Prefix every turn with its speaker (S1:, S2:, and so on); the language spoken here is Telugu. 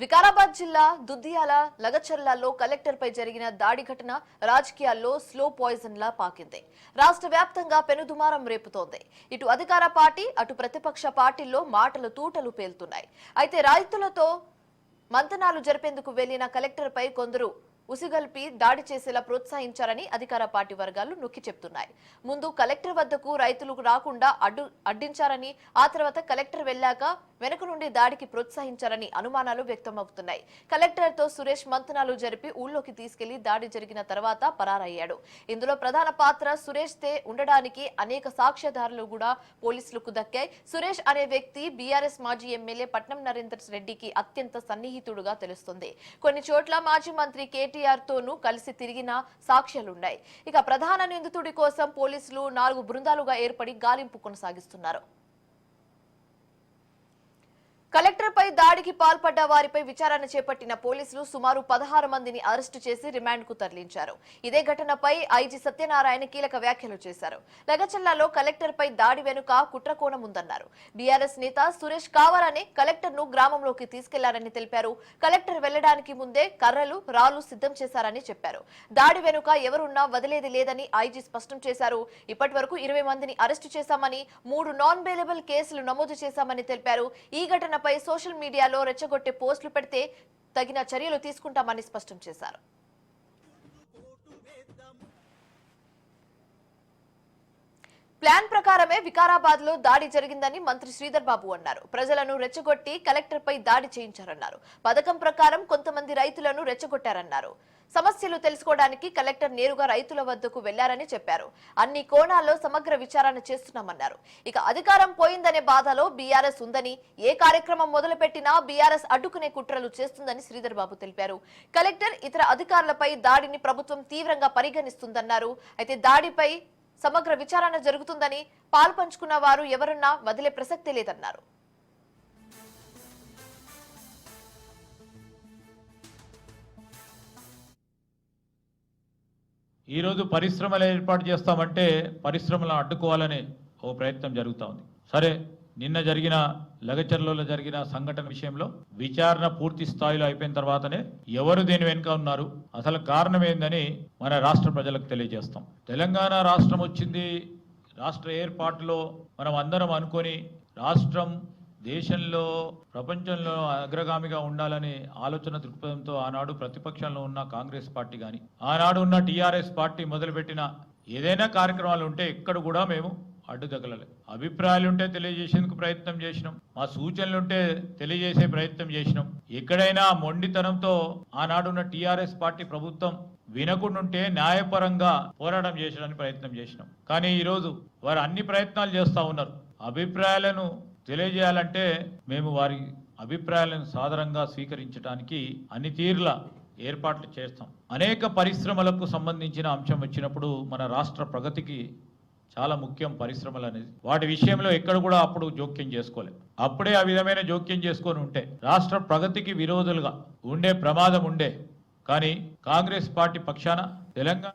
S1: వికారాబాద్ జిల్లా దుద్దియాల లగచర్లలో కలెక్టర్పై జరిగిన దాడి ఘటన రాజకీయాల్లో స్లో పాయిజన్ లా పాకింది. రాష్ట్ర వ్యాప్తంగా పెనుదుమారం రేపుతోంది. ఇటు అధికార పార్టీ అటు ప్రతిపక్ష పార్టీల్లో మాటలు తూటలు పేలుతున్నాయి. అయితే రైతులతో మంతనాలు జరిపేందుకు వెళ్లిన కలెక్టర్పై కొందరు ఉసిగల్పి దాడి చేసేలా ప్రోత్సహించారని అధికార పార్టీ వర్గాలు నొక్కి చెప్తున్నాయి. ముందు కలెక్టర్ వద్దకు రైతులకు రాకుండా అడ్డించారని, ఆ తర్వాత కలెక్టర్ వెళ్లాక వెనుక నుండి దాడికి ప్రోత్సహించారని అనుమానాలు వ్యక్తమవుతున్నాయి. కలెక్టర్తో సురేష్ మంతనాలు జరిపి ఊళ్ళోకి తీసుకెళ్లి దాడి జరిగిన తర్వాత పరారయ్యాడు. ఇందులో ప్రధాన పాత్ర సురేష్ తే ఉండడానికి అనేక సాక్ష్యాధారాలు కూడా పోలీసులకు దక్కాయి. సురేష్ అనే వ్యక్తి బీఆర్ఎస్ మాజీ ఎమ్మెల్యే పట్నం నరేందర్ రెడ్డికి అత్యంత సన్నిహితుడుగా తెలుస్తుంది. కొన్ని చోట్ల మాజీ మంత్రి కేటీఆర్ తోనూ కలిసి తిరిగిన సాక్ష్యాలున్నాయి. ఇక ప్రధాన నిందితుడి కోసం పోలీసులు 4 బృందాలుగా ఏర్పడి గాలింపు కొనసాగిస్తున్నారు. కలెక్టర్పై దాడికి పాల్పడ్డ వారిపై విచారణ చేపట్టిన పోలీసులు సుమారు 16 మందిని అరెస్టు చేసి రిమాండ్కు తరలించారు. ఇదే ఘటనపై ఐజీ సత్యనారాయణ కీలక వ్యాఖ్యలు చేశారు. లగచర్లలో కలెక్టర్పై దాడి వెనుక కుట్రకోణం ఉందన్నారు. బీఆర్ఎస్ నేత సురేష్ కావాలనే కలెక్టర్ను గ్రామంలోకి తీసుకెళ్లారని తెలిపారు. కలెక్టర్ వెళ్లడానికి ముందే కర్రలు, రాళ్లు సిద్ధం చేశారని చెప్పారు. దాడి వెనుక ఎవరున్నా వదిలేది లేదని ఐజీ స్పష్టం చేశారు. ఇప్పటి వరకు 20 మందిని అరెస్టు చేశామని, 3 నాన్ బెయిలబుల్ కేసులు నమోదు చేశామని తెలిపారు. ఈ ఘటన పై సోషల్ మీడియాలో రెచ్చగొట్టే పోస్టులు పెడితే తగిన చర్యలు తీసుకుంటామని స్పష్టం చేశారు. ప్లాన్ ప్రకారమే వికారాబాద్ లో దాడి జరిగిందని మంత్రి శ్రీధర్ బాబు అన్నారు. ప్రజలను రెచ్చగొట్టి కలెక్టర్ పై దాడి చేయించారన్నారు. పథకం ప్రకారం కొంతమంది రైతులను రెచ్చగొట్టారన్నారు. సమస్యలు తెలుసుకోవడానికి కలెక్టర్ నేరుగా రైతుల వద్దకు వెళ్లారని చెప్పారు. అన్ని కోణాల్లో సమగ్ర విచారణ చేస్తున్నామన్నారు. ఇక అధికారం పోయిందనే బాధలో బీఆర్ఎస్ ఉందని, ఏ కార్యక్రమం మొదలుపెట్టినా బీఆర్ఎస్ అడ్డుకునే కుట్రలు చేస్తుందని శ్రీధర్ బాబు తెలిపారు. కలెక్టర్ ఇతర అధికారులపై దాడిని ప్రభుత్వం తీవ్రంగా పరిగణిస్తుందన్నారు. అయితే దాడిపై సమగ్ర విచారణ జరుగుతుందని, పాల్పంచుకున్న వారు ఎవరున్నా వదిలే ప్రసక్తి లేదన్నారు.
S2: ఈరోజు పరిశ్రమలు ఏర్పాటు చేస్తామంటే పరిశ్రమలను అడ్డుకోవాలనే ఓ ప్రయత్నం జరుగుతూ ఉంది. సరే, నిన్న జరిగిన లగచర్లలో జరిగిన సంఘటన విషయంలో విచారణ పూర్తి స్థాయిలో అయిపోయిన తర్వాతనే ఎవరు దీని వెనుక ఉన్నారు, అసలు కారణం ఏందని మన రాష్ట్ర ప్రజలకు తెలియజేస్తాం. తెలంగాణ రాష్ట్రం వచ్చింది, రాష్ట్ర ఏర్పాటులో మనం అందరం అనుకొని రాష్ట్రం దేశంలో ప్రపంచంలో అగ్రగామిగా ఉండాలనే ఆలోచన దృక్పథంతో ఆనాడు ప్రతిపక్షంలో ఉన్న కాంగ్రెస్ పార్టీ కానీ, ఆనాడు ఉన్న టీఆర్ఎస్ పార్టీ మొదలుపెట్టిన ఏదైనా కార్యక్రమాలు ఉంటే ఎక్కడ కూడా మేము అడ్డుదగలలే. అభిప్రాయాలుంటే తెలియజేసేందుకు ప్రయత్నం చేసినాం, మా సూచనలుంటే తెలియజేసే ప్రయత్నం చేసినాం. ఎక్కడైనా మొండితనంతో ఆనాడున్న టీఆర్ఎస్ పార్టీ ప్రభుత్వం వినకుండుంటే న్యాయపరంగా పోరాటం చేసడానికి ప్రయత్నం చేసినాం. కానీ ఈరోజు వారు అన్ని ప్రయత్నాలు చేస్తూ ఉన్నారు. అభిప్రాయాలను తెలియజేయాలంటే మేము వారి అభిప్రాయాలను సాదరంగా స్వీకరించడానికి అన్ని తీరుల ఏర్పాట్లు చేస్తాం. అనేక పరిశ్రమలకు సంబంధించిన అంశం వచ్చినప్పుడు మన రాష్ట్ర ప్రగతికి చాలా ముఖ్యం పరిశ్రమలు అనేది. వాటి విషయంలో ఎక్కడ కూడా అప్పుడు జోక్యం చేసుకోలేదు. అప్పుడే ఆ విధమైన జోక్యం చేసుకొని ఉంటే రాష్ట్ర ప్రగతికి విరోధులుగా ఉండే ప్రమాదం ఉండే. కానీ కాంగ్రెస్ పార్టీ పక్షాన తెలంగాణ